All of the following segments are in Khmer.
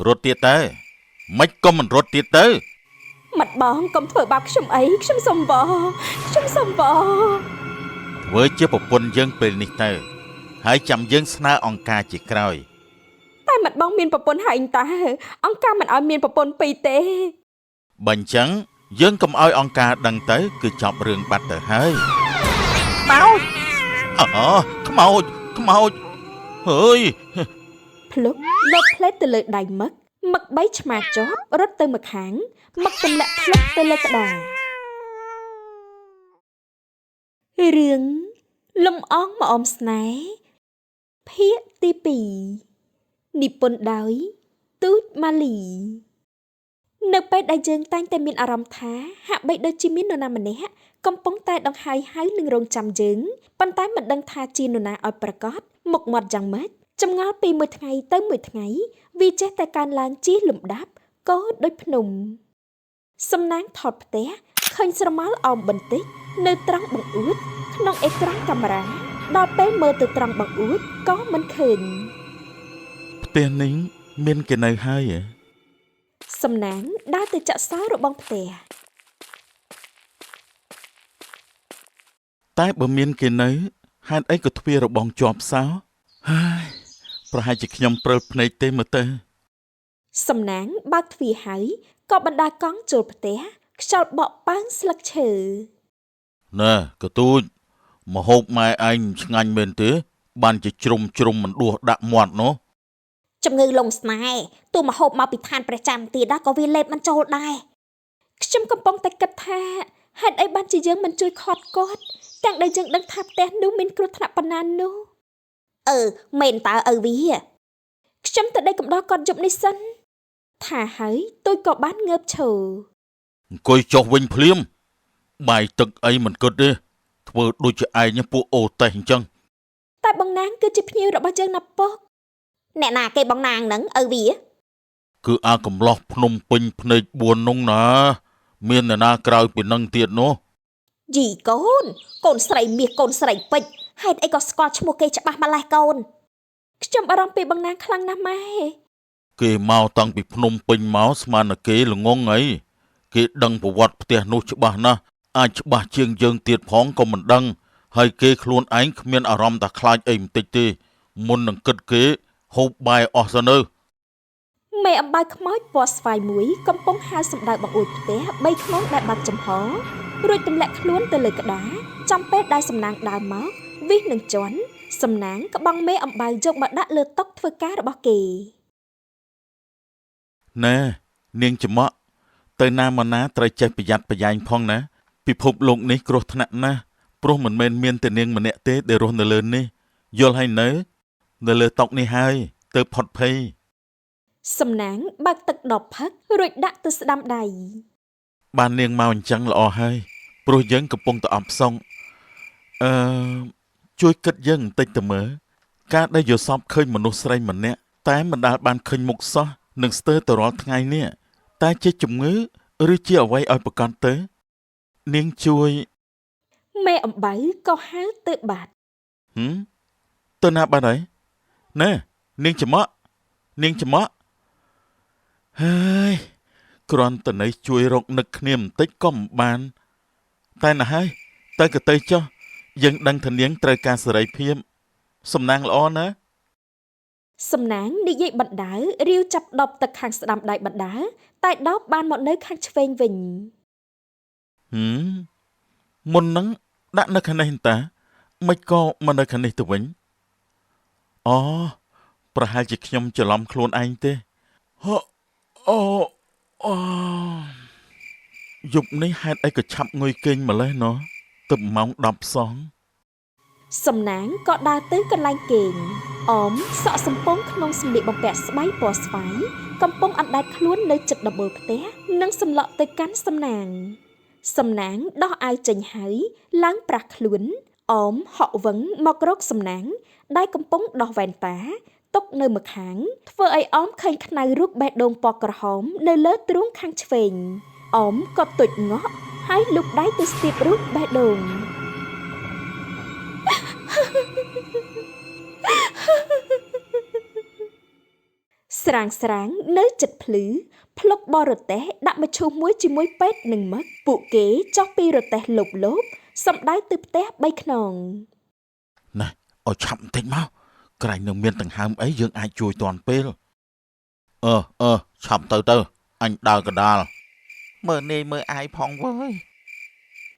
รถเตี้ยเต้ไม่ก็มันรถเตี้ยเต้mặt bóng công thổi bạc trong ấy trong sông bò ធ្វើជាប្រពន្ធយើងពេលនេះទៅហើយចាំយើងស្នើអង្គការជាក្រោយ តែmặt bóngមានប្រពន្ធហើយតាអង្គការមិនឲ្យមានប្រពន្ធពីរទេ បើអញ្ចឹងយើងកុំឲ្យអង្គការដឹងទៅគឺចប់រឿងបាត់ទៅហើយមកអូខ្មោចហើយ ភ្លុកលោតផ្លេតទៅលើដៃមឹក3ឆ្មាជាប់រត់ទៅម្ខាងមឹកទម្លាក់ភ្លុកទៅលើក្តាររឿងលំអងមកអមស្នេហ៍ភាគទី2និពន្ធដោយទូចម៉ាលីនៅពេលដែលយើងតែងតែមានអារម្មណ៍ថាហាក់បីដូចជាមាននរណាម្នាក់កំពុងតែដង្ហែហៅនឹងរងចាំយើងប៉ុន្តែមិនដឹងថាជានរណាឲ្យប្រកាសមុខមាត់យ៉ាងម៉េចចម្ងល់ពីមួយថ្ងៃទៅមួយថ្ងៃវាចេះតែកើនឡើងជាលំដាប់ក៏ដូចភ្នំសំណាងថតផ្ទះឃើញស្រមោលអោមបន្តិចនៅត្រង់បង្អួតក្នុងអេក្រង់កាមេរ៉ាដល់ពេលមើលទៅត្រង់បង្អួតក៏មិនឃើញផ្ទះនេះមានគេនៅហើយហ៎សំណាងដើរទៅចាក់សោរបងផ្ទះតែបើមានគេនៅហេតុអីក៏ទ្វាររបងជាប់សោហើយប្រហែលជាខ្ញុំព្រើលភ្នែកទេមើលទៅសំណាងបើកទ្វារហើយក៏បណ្ដាកង់ចូលផ្ទះខ្យល់បក់ប៉ើងស្លឹកឈើណែកទូចមហូបម៉ែឯងឆ្ងាញ់មែនទេបានជាជ្រុំមិនដួសដាក់មាត់នោះជំងឺលងស្នេហ៍ទូមហូបមកពីឋានព្រះចាំទៀតក៏វាលេបមិនចូលដែរខ្ញុំកំពុងតែគិតថាហេតុអីបានជាយើងមិនជួយខត់គាត់ទាំងដែលយើងដឹងថាផ្ទះនោះមានគ្រោះថ្នាក់ប៉ុណ្ណានោះមែនតើឪវាខ្ញុំទៅដេកកំដរគាត់យប់នេះសិនថាហើយទូចក៏បានងើបឈរអង្គុយចុះវិញភ្លាមបាយទឹកអីមិនគិតទេធ្វើដូចជាឯងពួកអូតេះអញ្ចឹងតែបងណាងគឺជាភ្ញៀវរបស់យើងណាពុកអ្នកណាគេបងណាងហ្នឹងឪវាគឺអាកំឡោះភ្នំពេញភ្នែក4នោះណាមានអ្នកណាក្រៅពីនឹងទៀតនោះយីកូនស្រីមាសកូនស្រីពេជ្រហេតុអីក៏ស្គាល់ឈ្មោះគេច្បាស់ម្លេះកូនខ្ញុំបារម្ភពីបងណាងខ្លាំងណាស់ម៉ែគេមកតាំងពីភ្នំពេញមកស្មានតែគេល្ងងអីគេដឹងប្រវត្តិផ្ទះនោះច្បាស់ណាស់អាចច្បាស់ជាងយើងទៀតផងក៏មិនដឹងហើយគេខ្លួនឯងគ្មានអារម្មណ៍ថាខ្លាចអីបន្តិចទេមុននឹងគិតគេហូបបាយអស់ទៅនៅមេអំបៅខ្មោចពណ៌ស្វាយមួយកំពុងហៅសម្ដៅបង្អួចផ្ទះ3ខ្នងដែលបាត់ចំហរួចទម្លាក់ខ្លួនទៅលើក្តារចំពេលដែលសំណាងដើរមកវិសនឹងជន់សំណាងក្បង់មេអំបៅយកមកដាក់លើតុធ្វើការរបស់គេណែនាងច្មក់ទៅណាមកណាត្រូវចេះប្រយ័ត្នប្រយែងផងណាពិភពលោកនេះគ្រោះថ្នាក់ណាស់ព្រោះមិនមែនមានតែនាងម្នាក់ទេដែលរស់នៅលើនេះយល់ហើយនៅលើតុនេះហើយទៅផុតភ័យសំណាងបើកទឹកដបផឹករួចដាក់ទៅស្ដាំដៃបាននាងមកអញ្ចឹងល្អហើយព្រោះយើងកំពុងតែអបសង្កជួយគិតយើងបន្តិចទៅមើលការដែលយល់សពឃើញមនុស្សស្រីម្នាក់តែមិនដាល់បានឃើញមុខសោះនឹងស្ទើរទៅរាល់ថ្ងៃនេះតែជាជំងឺឬជាអ្វីឲ្យប្រកាន់ទៅនាងជួយមេអំបៅក៏ហៅទៅបាត់ទៅណាបាត់ហើយណែនាងច្មក់ហើយគ្រាន់តែនៅជួយរកនឹកគ្នាបន្តិចក៏មិនបានតែណាហើយទៅក៏ទៅចុះយើងដឹងថានាងត្រូវការសេរីភាពសំណាងល្អណាសំណាងនិយាយបណ្ដើរាវចាប់ដបទឹកខាងស្ដាំដៃបណ្ដើតែដបបានមកនៅខាងឆ្វេងវិញមុនហ្នឹងដាក់នៅខាងនេះតាមិនក៏មកនៅខាងនេះទៅវិញអូប្រហែលជាខ្ញុំច្រឡំខ្លួនឯងទេយប់នេះហេតុអីក៏ឆាប់ងុយគេងម្លេះណោះទៅម៉ោង10សោះសំណាងក៏ដើរទៅកន្លែងគេងអមសក់សំពងក្នុងសម្លៀកបំពាក់ស្បៃពណ៌ស្វាយកំពុងអណ្ដែតខ្លួននៅជិតដំបូលផ្ទះនិងសម្លក់ទៅកាន់សំណាងដោះអាវចេញហើយឡើងប្រាស់ខ្លួនអមហក់វឹងមករកសំណាងដែលកំពុងដោះវ៉ែនតាទុកនៅម្ខាងធ្វើឲ្យអមឃើញខ្នៅរូបបេះដូងពណ៌ក្រហមនៅលើទ្រូងខាងឆ្វេងអមក៏ទុចងក់ហើយលូកដៃទៅស្ទាបរូបបេះដូង ស្រាងនៅចិត្តភ្លឺភ្លុកបរទេះដាក់មឈូសមួយជាមួយពេទ្យនឹងមឹកពួកគេចុះពីរទេះលុបសំដៅទៅផ្ទះ3ខ្នង ណែឲ្យឆាប់បន្តិចមកក្រែងនឹងមានដង្ហើមអីយើងអាចជួយទាន់ពេលឆាប់ទៅអញដើរកដាលមើលនាយមើលអាយផងវើយ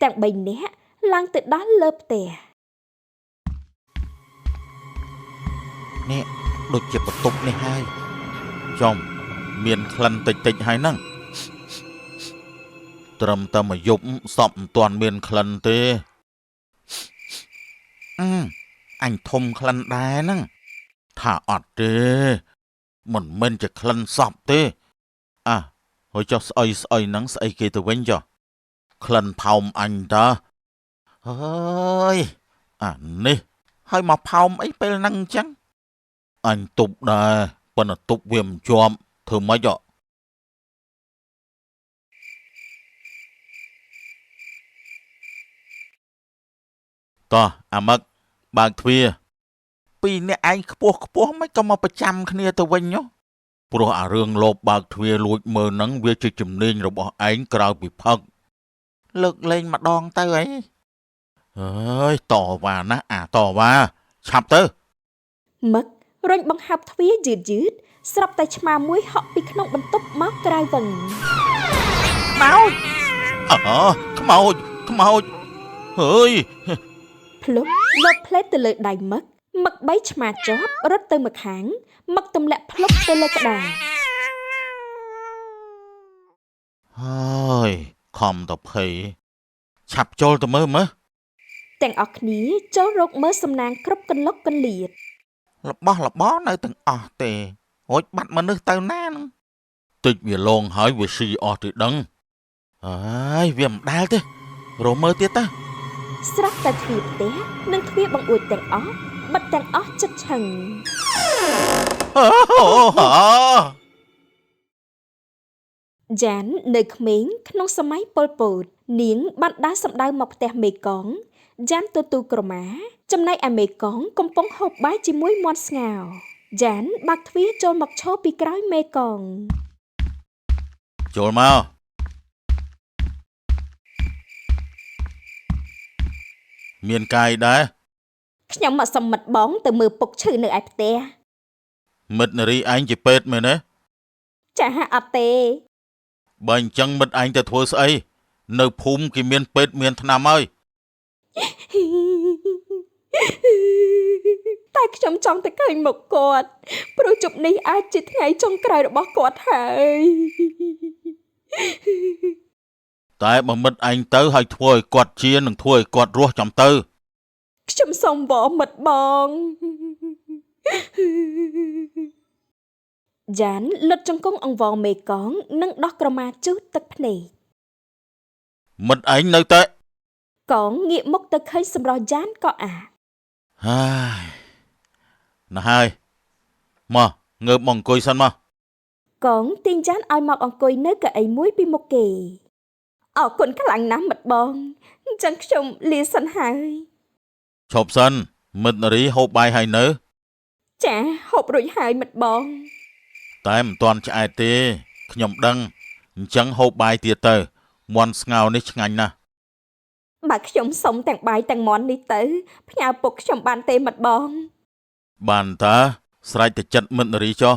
ទាំង3នាក់ឡើងទៅដល់លើផ្ទះ នេះដូចជាបន្ទប់នេះហើយចំមានក្លិនតិចហើយហ្នឹងត្រឹមតែមកយប់សពមិនទាន់មានក្លិនទេអញធំក្លិនដែរហ្នឹងថាអត់ទេមិនមែនជាក្លិនសពទេហើយចុះស្អុយហ្នឹងស្អីគេទៅវិញចុះក្លិនផោមអញតាហើយអានេះហើយមកផោមអីពេលហ្នឹងអញ្ចឹងអញទប់ដែរប៉ុន្តែទប់វាមិនជាប់ធ្វើម៉េចតោះអាមឹកបើកទ្វារពីរអ្នកឯងខ្ពស់មិនក៏មកប្រចាំគ្នាទៅវិញព្រោះអារឿងលោបបើកទ្វារលួចមើលហ្នឹងវាជាជំនាញរបស់ឯងក្រៅពីផឹកលើកលែងម្ដងទៅអីអើយតវ៉ាណាតវ៉ាឆាប់ទៅ មឹករុញបង្ហើបទ្វារយឺតស្រាប់តែឆ្មាមួយហក់ពីក្នុងបន្ទប់មកក្រៅវឹង ខ្មោចហើយ ភ្លុកលោតផ្លេតទៅលើដៃមឹក3ឆ្មាជាប់រត់ទៅម្ខាងមឹកទម្លាក់ភ្លុកទៅលើក្តារ ហើយខំតភ័យឆាប់ចូលទៅមើលទាំងអស់គ្នាចូលរកមើលសំណាងគ្រប់កន្លុកកន្លៀត របស់របរនៅទាំងអស់ទេរួចបាត់មនុស្សទៅណានឹងតិចវាលងហើយវាស៊ីអស់ទៅដឹងហើយវាមិនដែលទេរមើលទៀតតា ស្រាប់តែទ្វារផ្ទះនិងទ្វារបង្អួចទាំងអស់បិទទាំងអស់ជិតឆឹងយ៉ាននៅក្មេងក្នុងសម័យប៉ុលពតនាងបានដើរសម្ដៅមកផ្ទះមេកងយ៉ានទទួលក្រមាចំណែកឯមេកងកំពុងហូបបាយជាមួយមាន់ស្ងោរយ៉ានបើកទ្វារចូលមកឈរពីក្រោយមេកងចូលមកមានកាយដែរខ្ញុំមកសុំមិត្តបងទៅមើលពុកឈឺនៅឯផ្ទះមិត្តនារីឯងជាពេទ្យមែនទេចាអត់ទេបើអញ្ចឹងមិត្តឯងទៅធ្វើស្អីនៅភូមិគេមានពេទ្យមានថ្នាំហើយតែខ្ញុំចង់ទៅឃើញមុខគាត់ព្រោះជប់នេះអាចជាថ្ងៃចុងក្រោយរបស់គាត់ហើយតែបើមិត្តឯងទៅហើយធ្វើឲ្យគាត់ជានឹងធ្វើឲ្យគាត់រស់ចាំទៅខ្ញុំសូមវល់មិត្តបងយ៉ានលុតជង្គង់អង្វរមេកងនិងដោះក្រមាជូតទឹកភ្នែកមិត្តឯងនៅតែកងងាកមុខទៅឃើញសម្រស់យ៉ានក៏ហើយណ៎ហើយមកងើបមកអង្គុយសិនមកកងទាញយ៉ានឲ្យមកអង្គុយនៅកៅអីមួយពីមុខគេអរគុណខ្លាំងណាស់មិត្តបងអញ្ចឹងខ្ញុំលាសិនហើយឈប់សិនមិត្តនារីហូបបាយហើយនៅចាហូបរួចហើយមិត្តបងតែមិនទាន់ឆ្អែតទេខ្ញុំដឹងអញ្ចឹងហូបបាយទៀតទៅមាន់ស្ងោរនេះឆ្ងាញ់ណាស់បើខ្ញុំសុំទាំងបាយទាំងមាន់នេះទៅផ្ញើពុកខ្ញុំបានទេមិត្តបងបានតាស្រេចតែចិត្តមិត្តនារីចុះ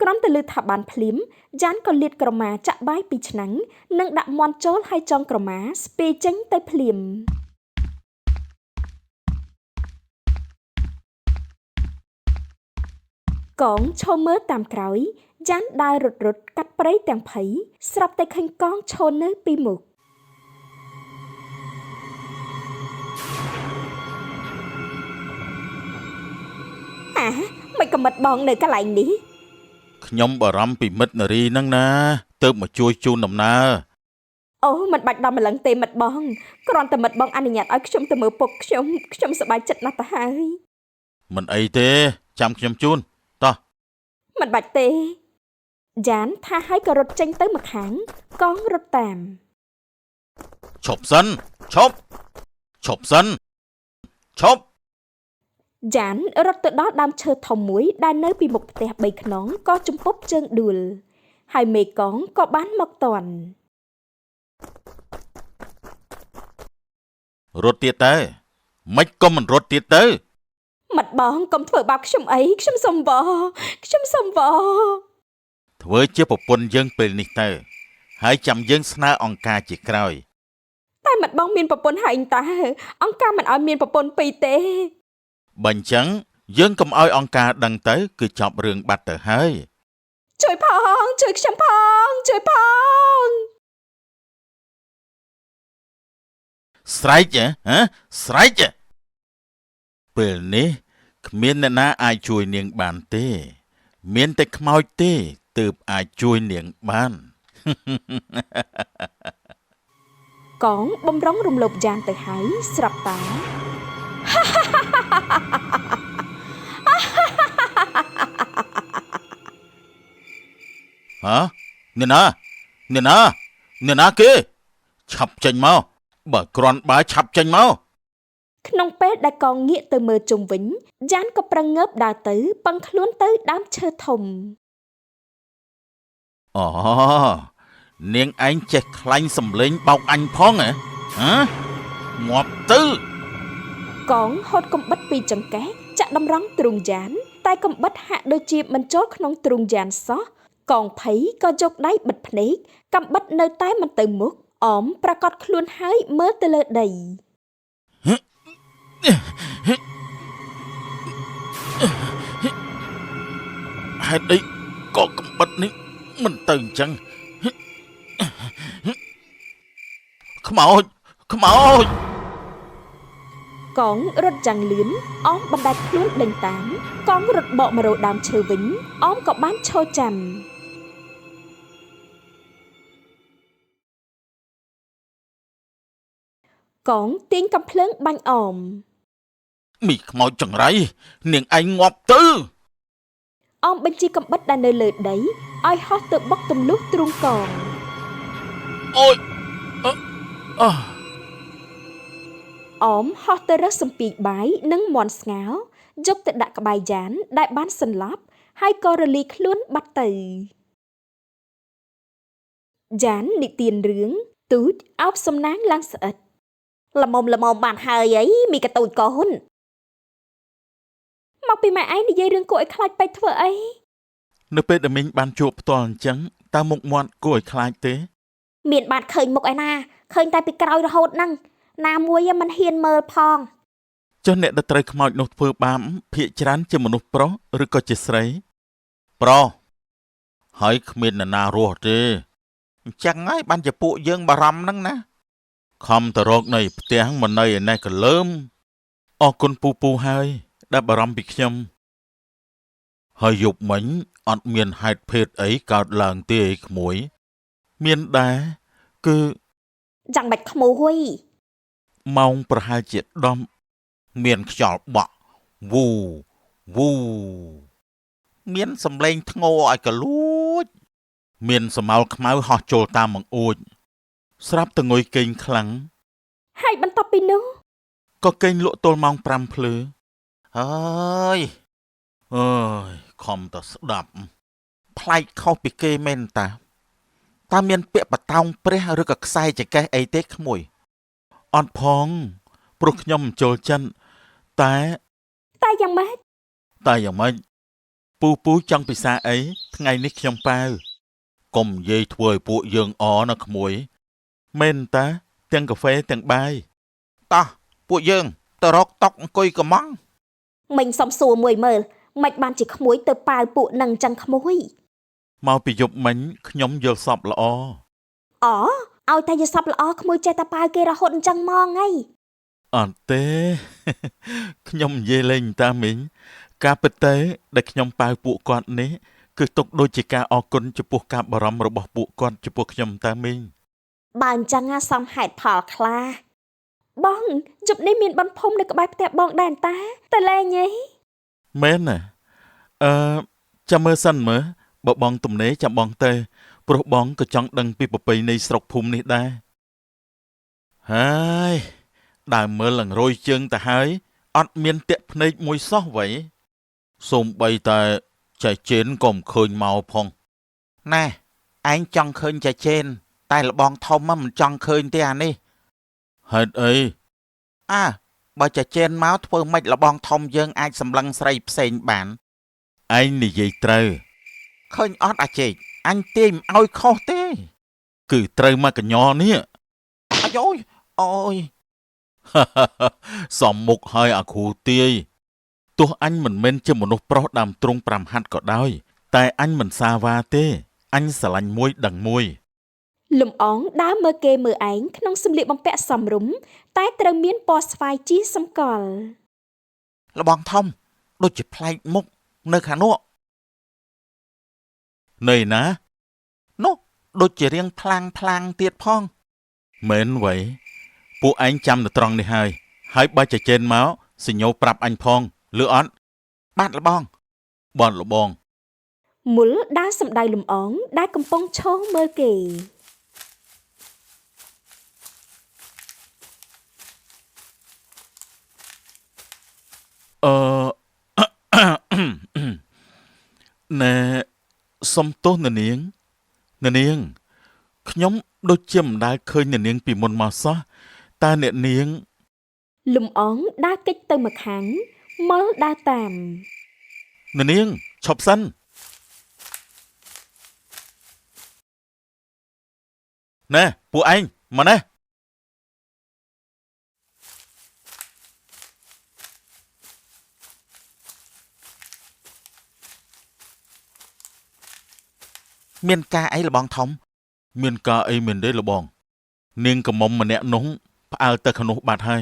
ក្រំទៅលើថាបានភ្លាមយ៉ានក៏លាតក្រមាចាក់បាយពីឆ្នាំងនិងដាក់មាន់ចូលហើយចងក្រមាស្ពេចេញទៅភ្លាមកងឈរមើលតាមក្រោយយ៉ានដើររត់កាត់ព្រៃទាំងភ័យស្រាប់តែឃើញកងឈរនៅពីមុខមិនក៏មិត្តបងនៅកន្លែងនេះខ្ញុំបារម្ភពីមិត្តនារីហ្នឹងណាទើបមកជួយជូនដំណើរអូមិនបាច់ដល់ម្លឹងទេមិត្តបងគ្រាន់តែមិត្តបងអនុញ្ញាតឲ្យខ្ញុំទៅមើលពុកខ្ញុំសប្បាយចិត្តណាស់ទៅហើយមិនអីទេចាំខ្ញុំជូនតោះមិនបាច់ទេយ៉ានថាឲ្យក៏រត់ចេញទៅម្ខាងកងរត់តាមឈប់សិនឈប់សិនឈប់ ចានរត់ទៅដល់ដើមឈើធំមួយដែលនៅពីមុខផ្ទះ3ខ្នងក៏ជំពប់ជើងដួលហើយមេកងក៏បានមកទាន់ រត់ទៀតទៅមិនក៏មិនរត់ទៀតទៅ មាត់បងកុំធ្វើបាបខ្ញុំអីខ្ញុំសុំវខ្ញុំសុំវ ធ្វើជាប្រពន្ធយើងពេលនេះទៅហើយចាំយើងស្នើអង្គការជាក្រោយ តែមាត់បងមានប្រពន្ធហើយតើអង្គការមិនឲ្យមានប្រពន្ធពីរទេ បើអញ្ចឹងយើងកុំឲ្យអង្គការដឹងទៅគឺចប់រឿងបាត់ទៅហើយ ជួយផងជួយខ្ញុំផងជួយផង ស្រែកហ៎ស្រែកពេលនេះគ្មានអ្នកណាអាចជួយនាងបានទេមានតែខ្មោចទេទើបអាចជួយនាងបាន កងបំរុងរំលោភយ៉ាងទៅហើយស្រាប់តា ហ៎អ្នកណាគេឆាប់ចេញមកបើគ្រាន់បើឆាប់ចេញមក ក្នុងពេលដែលកងងាកទៅមើលជុំវិញយ៉ានក៏ប្រងើបដើរទៅពឹងខ្លួនទៅដើមឈើធំ អូនាងឯងចេះខ្លាញ់សំលេងបោកអញផងហ៎ងាប់ទៅ កងហូតកំបិតពីចង្កេះចាក់តម្រង់ទ្រូងយ៉ានតែកំបិតហាក់ដូចជាមិនចូលក្នុងទ្រូងយ៉ានសោះកងភ័យក៏យកដៃបិទភ្នែកកំបិតនៅតែមិនទៅមុខអមប្រកាសខ្លួនហើយមើលទៅលើដី ហេតុអីក៏កំបិតនេះមិនទៅអញ្ចឹងខ្មោច កងរត់យ៉ាងលឿនអមបណ្ដាច់ខ្លួនដេញតាមកងរត់បកមករកដើមឈើវិញអមក៏បានឈរចាំកងទាញកំភ្លើងបាញ់អម មីខ្មោចចង្រៃនាងឯងងាប់ទៅ អមបញ្ជីកំបិតដែលនៅលើដីឲ្យហោះទៅបុកទម្លុះទ្រូងកង អូយអឺ អមហោះទៅរើសសំពីបាយនិងមាន់ស្ងោរយកទៅដាក់ក្បែរយ៉ានដែលបានសន្លប់ហើយក៏រលីខ្លួនបាត់ទៅយ៉ាននិទានរឿងទូចអោបសំណាងឡើងស្អិតល្មមបានហើយអីមីកតូចកូនមកពីម៉ែឯងនិយាយរឿងគួរឲ្យខ្លាចពេកធ្វើអី នៅពេលដែលមីងបានជួបផ្ទាល់អញ្ចឹងតើមុខមាត់គួរឲ្យខ្លាចទេ មានបាត់ឃើញមុខឯណាឃើញតែពីក្រោយរហូតហ្នឹងណាមួយមិនហ៊ានមើលផង ចុះអ្នកដែលត្រូវខ្មោចនោះធ្វើបាបភាកច្រើនជាមនុស្សប្រុសឬក៏ជាស្រីប្រុសហើយគ្មាននរណារស់ទេអញ្ចឹងហើយបានជាពួកយើងបារម្ភហ្នឹងណាខំទៅរកនៅផ្ទះមិននៅឯនេះក៏លើមអរគុណពូហើយដែលបារម្ភពីខ្ញុំហើយយប់មិញអត់មានហេតុភេទអីកើតឡើងទេឯក្មួយមានដែរគឺ ចាំបាច់ក្មួយ ម៉ោងប្រហែលជា10មានខ្យល់បក់វូមានសំឡេងធ្ងរឲ្យកលួចមានសម្ោលខ្មៅហោះចូលតាមបង្អួចស្រាប់តែងុយគេងខ្លាំង ហើយបន្ទាប់ពីនោះ ក៏គេងលក់ទល់ម៉ោង5ភ្លឺអើយខំតស្ដាប់ប្លែកខុសពីគេមែនតាមានពាក្យបតោងព្រះឬក៏ខ្សែចកេះអីទេក្មួយអត់ផងព្រោះខ្ញុំមិនចូលចិនតែយ៉ាងម៉េច ពូចង់ពិសាអីថ្ងៃនេះខ្ញុំប៉ាវកុំនិយាយធ្វើឲ្យពួកយើងអណាក្មួយមែនតាទាំងកាហ្វេទាំងបាយតោះពួកយើងទៅរកតុកអង្គុយកំង មិញសំសួរមួយមើលមិនបានជាក្មួយទៅប៉ាវពួកនឹងចឹងក្មួយ មកពីយប់មិញខ្ញុំយល់សពល្អ ឲ្យតែយល់សពល្អក្មួយចេះតែប៉ាវគេរហូតអញ្ចឹងហ្មងហី អត់ទេ ខ្ញុំនិយាយលេងតាមីងការពិតទៅដែលខ្ញុំប៉ាវពួកគាត់នេះគឺទុកដូចជាការអរគុណចំពោះការបារម្ភរបស់ពួកគាត់ចំពោះខ្ញុំតាមីង បើអញ្ចឹងសមហេតុផលខ្លះបងជប់នេះមានបនភុំនៅក្បែរផ្ទះបងដែរតាតើលេងអី មែនណាចាំមើលសិនមើលបើបងទំនេរចាំបងទៅព្រោះបងក៏ចង់ដឹងពីប្រពៃណីស្រុកភូមិនេះដែរហើយដើរមើលឡើងរយជើងទៅហើយ អត់មានតាក់ភ្នែកមួយសោះវ៉ៃសូម្បីតែចៃចេនក៏មិនឃើញមកផងណែឯងចង់ឃើញចៃចេនតែលបងធំមិនចង់ឃើញទេអានេះហេតុអីបើចៃចេនមកធ្វើម៉េចលបងធំយើងអាចសម្លឹងស្រីផ្សេងបានឯងនិយាយត្រូវឃើញអត់អាចេកអញទាយមិនឲ្យខុសទេគឺត្រូវមកកញ្ញនេះអាយអូយសំមុខហើយអាគ្រូទាយទោះអញមិនមែនជាមនុស្សប្រុសដើមទ្រង់5ហាត់ក៏ដោយតែអញមិនសាវ៉ាទេអញស្រឡាញ់មួយដឹងមួយលំអងដើរមើលគេមើលឯងក្នុងសម្លៀកបំពាក់សមរម្យតែត្រូវមានពណ៌ស្វាយជាសម្គាល់លបងធំដូចជាប្លែកមុខនៅខាងនោះនៅណានោះដូចជារៀងផ្លាំងទៀតផងមែនវ៉ៃពួកឯងចាំទៅត្រង់នេះហើយបើចចេនមកសញ្ញោប្រាប់អញផងលឺអត់បាទលបងមុលដើរសំដៅលំអងដែលកំពុងឈរមើលគេណែសុំទោសនាងខ្ញុំដូចជាមិនដែលឃើញនាងពីមុនមកសោះតើអ្នកនាងលំអងដើរគេចទៅម្ខាងមុលដើរតាមនាងឈប់សិនណែពួកឯងមកណែមានការអីលបងធំមានការអីមែនទេលបងនាងកំមុំម្នាក់នោះផ្អើលទៅក្នុងបាត់ហើយ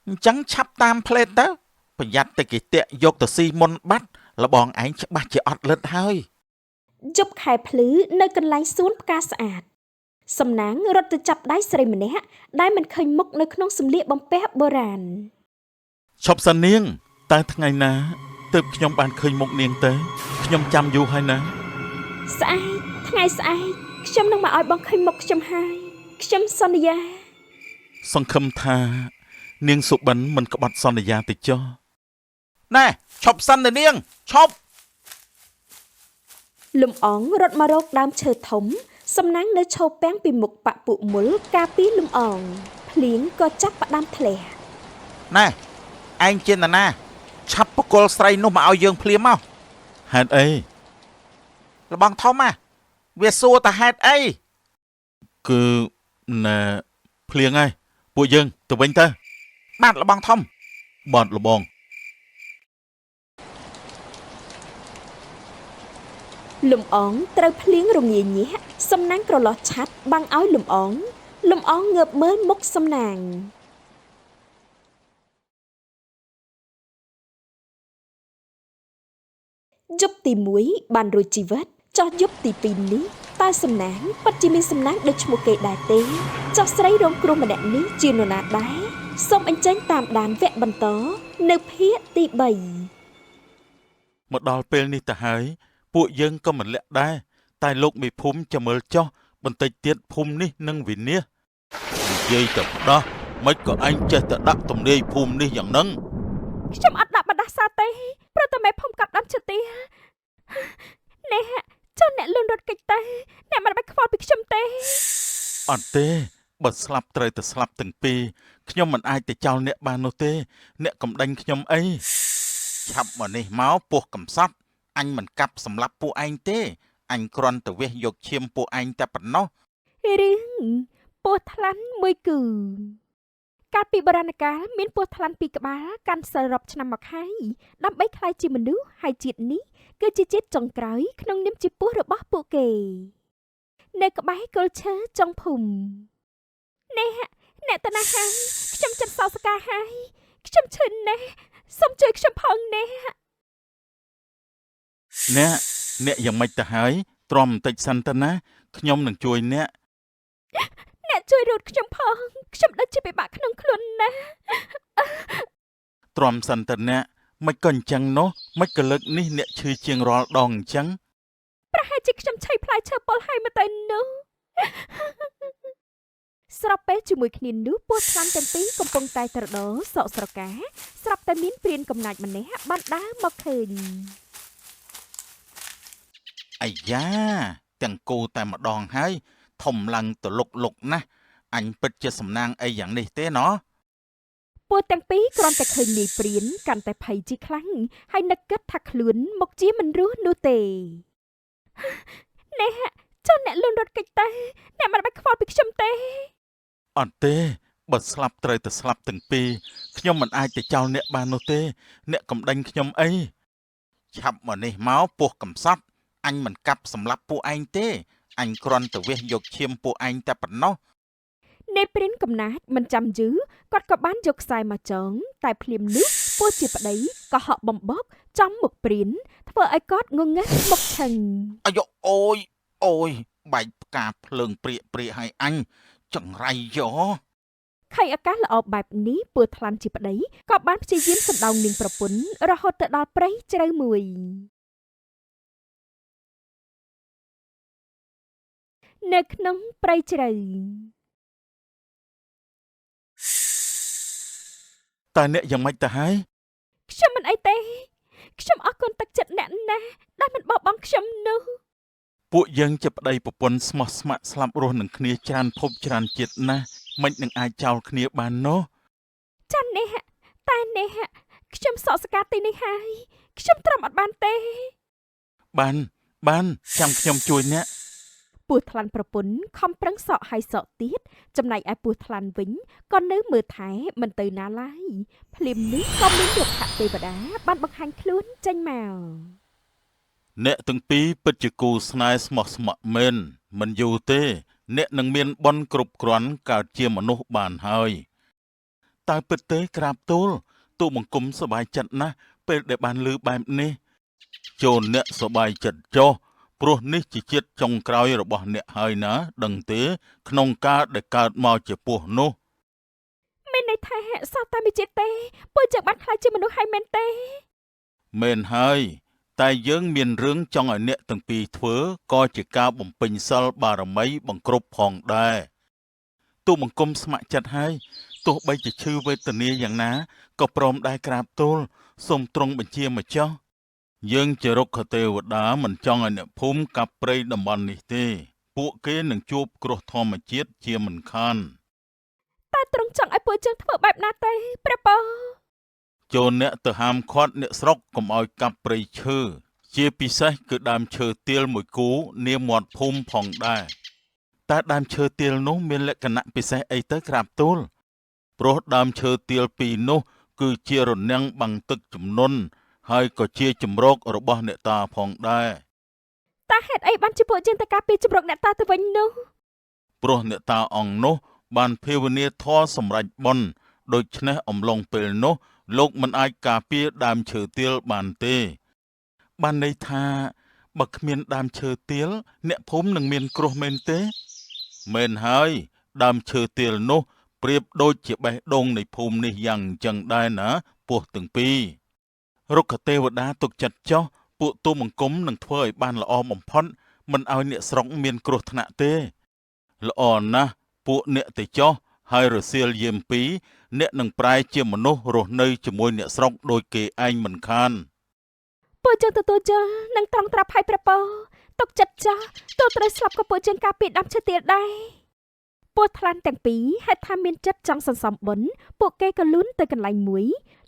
អញ្ចឹងឆាប់តាមផ្លេតទៅប្រយ័ត្នតែគេតាក់យកទៅស៊ីមុនបាត់លបងឯងច្បាស់ជាអត់លិតហើយយប់ខែភ្លឺនៅកន្លែងសួនផ្កាស្អាតសំណាងរត់ទៅចាប់ដៃស្រីម្នាក់ដែលមិនឃើញមុខនៅក្នុងសម្លៀកបំពាក់បុរាណឈប់សិននាងតើថ្ងៃណាទើបខ្ញុំបានឃើញមុខនាងទៅខ្ញុំចាំយូរហើយណាស្អែកថ្ងៃស្អែកខ្ញុំនឹងមកឲ្យបងឃើញមុខខ្ញុំហើយខ្ញុំសន្យាសង្ឃឹមថានាងសុបិនមិនក្បត់សន្យាទៅចុះណែឈប់សិនទៅនាងឈប់លំអងរត់មករកដើមឈើធំសំណាងនៅឈរពាំងពីមុខបពុមុលការពីលំអងភ្លៀងក៏ចាប់ផ្ដាំធ្លះណែឯងជាណាឆាប់បកលស្រីនោះមកឲ្យយើងភ្លាមមកហេតុអីលបងធំវាសួរតាហេតុអីគឺណែភ្លៀងហើយពួកយើងទៅវិញទៅបាទលបងធំបាទលបងលំអងត្រូវភ្លៀងរងាញាក់សំណាងក្រឡោះឆាត់បាំងឲ្យលំអងងើបមើលមុខសំណាងយប់ទី1បានរួចជីវិតចោះយប់ទី2នេះតើសំណាងពិតជាមានសំណាងដូចឈ្មោះគេដែរទេចោះស្រីរងគ្រោះម្នាក់នេះជានរណាដែរសូមអញ្ជើញតាមដានវគ្គបន្តនៅភាគទី3មកដល់ពេលនេះទៅហើយពួកយើងក៏មិនលាក់ដែរតែលោកមេភូមិចាំមើលចោះបន្តិចទៀតភូមិនេះនឹងវិនាសនិយាយទៅដោះមិនក៏អញចេះតែដាក់ទំនាយភូមិនេះយ៉ាងហ្នឹងខ្ញុំអត់ដាក់បណ្ដាសាទេព្រោះតែមេភូមិកាប់ដាំឈើទាណែចុះអ្នកលូនរត់កិច្ចទៅអ្នកមិនបាច់ខ្វល់ពីខ្ញុំទេអត់ទេបើស្លាប់ត្រូវតែស្លាប់ទាំងពីរខ្ញុំមិនអាចទៅចោលអ្នកបាននោះទេអ្នកកំដេញខ្ញុំអីឆាប់មកនេះមកពោះកំសត់អញមិនកាប់សម្លាប់ពួកឯងទេអញគ្រាន់តែវេះយកឈាមពួកឯងតែប៉ុណ្ណោះរឿងពោះថ្លាន់មួយគឺកាលពីបុរាណកាលមានពស់ថ្លាន់ពីរក្បាលកាន់សិលរាប់ឆ្នាំមកហើយដើម្បីក្លាយជាមនុស្សហើយជាតិនេះគឺជាជាតិចុងក្រោយក្នុងនាមជាពស់របស់ពួកគេនៅក្បែរគល់ឈើចុងភូមិអ្នកតាណាហើយខ្ញុំចិត្តសោកសកាហើយខ្ញុំឈឺណាស់សូមជួយខ្ញុំផងអ្នកយ៉ាងម៉េចទៅហើយទ្រាំបន្តិចសិនទៅណាខ្ញុំនឹងជួយអ្នកជួយរត់ខ្ញុំផងខ្ញុំដូចជាពិបាកក្នុងខ្លួនណាស់ទ្រាំសិនទៅអ្នកមិនក៏អញ្ចឹងនោះមិនក៏លើកនេះអ្នកឈឺជាងរាល់ដងអញ្ចឹងប្រហែលជាខ្ញុំឆៃផ្លែឈើពលហើយមកទៅនោះ ស្របពេលជាមួយគ្នានោះពស់ថ្លាន់ទាំងពីរកំពុងតែត្រដោសោកស្រកាស្រាប់តែមានព្រានកំណាចម្នាក់បានដើរមកឃើញ អាយ៉ាទាំងគូតែម្ដងហើយធំឡើងទៅលុកលុកណាស់អញពិតជាសំណាងអីយ៉ាងនេះទេណោះ ពស់ទាំងពីរគ្រាន់តែឃើញនាយព្រានកាន់តែភ័យជាខ្លាំងហើយនឹកគិតថាខ្លួនមកជាមិនរស់នោះទេអ្នកចុះអ្នកលូនរត់កិច្ចទៅអ្នកមិនបាច់ខ្វល់ពីខ្ញុំទេ អត់ទេបើស្លាប់ត្រូវតែស្លាប់ទាំងពីរខ្ញុំមិនអាចទៅចោលអ្នកបាននោះទេអ្នកកំដេញខ្ញុំអីឆាប់មកនេះមកពោះកំសត់អញមិនកាប់សម្លាប់ពួកឯងទេអញគ្រាន់តែវះយកឈាមពួកឯងតែប៉ុណ្ណោះ នាយព្រានកំណាចមិនចាំយូរគាត់ក៏បានយកខ្សែមកចងតែភ្លាមនោះពស់ជាប្តីក៏ហក់បំបកចំមុខព្រានធ្វើឲ្យគាត់ងងឹតមុខឆឹង អាយុអូយបែកផ្កាភ្លើងព្រាកឲ្យអញចង្រៃយោ ខៃអាកាសល្អបែបនេះពស់ថ្លាន់ជាប្តីក៏បានព្យាយាមសម្ដៅនាងប្រពន្ធរហូតទៅដល់ព្រៃជ្រៅមួយនៅក្នុងព្រៃជ្រៅ តែអ្នកយ៉ាងម៉េចទៅហើយ ខ្ញុំមិនអីទេខ្ញុំអរគុណទឹកចិត្តអ្នកណាស់ដែលមិនបោះបង់ខ្ញុំនោះ ពួកយើងជាប្តីប្រពន្ធស្មោះស្ម័គ្រស្លាប់រស់នឹងគ្នាច្រើនភពច្រើនជាតិណាស់មិននឹងអាចចោលគ្នាបាននោះ ចាន់នេះតែនេះខ្ញុំសក់សកាទីនេះហើយខ្ញុំទ្រាំអត់បានទេ បានចាំខ្ញុំជួយអ្នក ពស់ថ្លាន់ប្រពន្ធខំប្រឹងសក់ហើយសក់ទៀតចំណែកឯពស់ថ្លាន់វិញក៏នៅមើលថែមិនទៅណាឡើយភ្លាមនេះក៏មានយុគទេវតាបានបង្ហាញខ្លួនចេញមក អ្នកទាំងពីរពិតជាគូស្នេហ៍ស្មោះស្ម័គ្រមែនមិនយូរទេអ្នកនឹងមានបុណ្យគ្រប់គ្រាន់កើតជាមនុស្សបានហើយតើពិតទេក្រាបទូលទូបង្គំសប្បាយចិត្តណាស់ពេលដែលបានឮបែបនេះចូលអ្នកសប្បាយចិត្តចុះព្រោះនេះជាជាតិចុងក្រោយរបស់អ្នកហើយណាដឹងទេក្នុងការដែលកើតមកជាពស់នោះ មានន័យថាសោះតែមួយជាតិទេពួកយើងបានខ្លាចជាមនុស្សហើយមែនទេ មែនហើយតែយើងមានរឿងចង់ឲ្យអ្នកទាំងពីរធ្វើក៏ជាការបំពេញសិលបារមីបង្គ្រប់ផងដែរទូបង្គំស្ម័គ្រចិត្តហើយទោះបីជាឈឺវេទនាយ៉ាងណាក៏ព្រមដែរក្រាបទូលសូមទ្រង់បញ្ជាមកចុះយើងជារុក្ខទេវតាមិនចង់ឲ្យអ្នកភូមិកាប់ព្រៃតំបន់នេះទេពួកគេនឹងជួបគ្រោះធម្មជាតិជាមិនខាន តែទ្រង់ចង់ឲ្យពួកយើងធ្វើបែបណាទេព្រះប៉ោ ចូលអ្នកទៅហាមឃាត់អ្នកស្រុកកុំឲ្យកាប់ព្រៃឈើជាពិសេសគឺដើមឈើទាលមួយគូនាមាត់ភូមិផងដែរតែដើមឈើទាលនោះមានលក្ខណៈពិសេសអីទៅក្រាបទូលព្រោះដើមឈើទាលពីរនោះគឺជារនាំងបាំងទឹកជំនន់ហើយក៏ជាជំរករបស់អ្នកតាផងដែរ តើហេតុអីបានជាពួកយើងទៅការពារជំរកអ្នកតាទៅវិញនោះ ព្រោះអ្នកតាអង្គនោះបានភាវនាធម៌សម្រេចបុណ្យដូច្នេះអំឡុងពេលនោះលោកមិនអាចការពារដើមឈើទាលបានទេបានន័យថាបើគ្មានដើមឈើទាលអ្នកភូមិនឹងមានគ្រោះមែនទេមែនហើយដើមឈើទាលនោះប្រៀបដូចជាបេះដូងនៃភូមិនេះយ៉ាងអញ្ចឹងដែរណាពស់ទាំងពីររុក្ខទេវតាទុកចិត្តចុះពួកទូមង្គមនឹងធ្វើឲ្យបានល្អបំផុតមិនឲ្យអ្នកស្រុកមានគ្រោះថ្នាក់ទេល្អណាស់ពួកអ្នកទៅចុះហើយរសៀលយាមពីរអ្នកនឹងប្រែជាមនុស្សរស់នៅជាមួយអ្នកស្រុកដោយគេឯងមិនខាន ពួកយើងទទួលយកនឹងត្រង់ត្រាប់ឲ្យព្រះប៉ោទុកចិត្តចាស់ទោះត្រូវស្លាប់ក៏ពួកយើងការពារដាំឈើទៀតដែរពស់ថ្លាន់ទាំងពីរហេតុថាមានចិត្តចង់សន្សំបុណ្យពួកគេក៏លូនទៅកន្លែងមួយ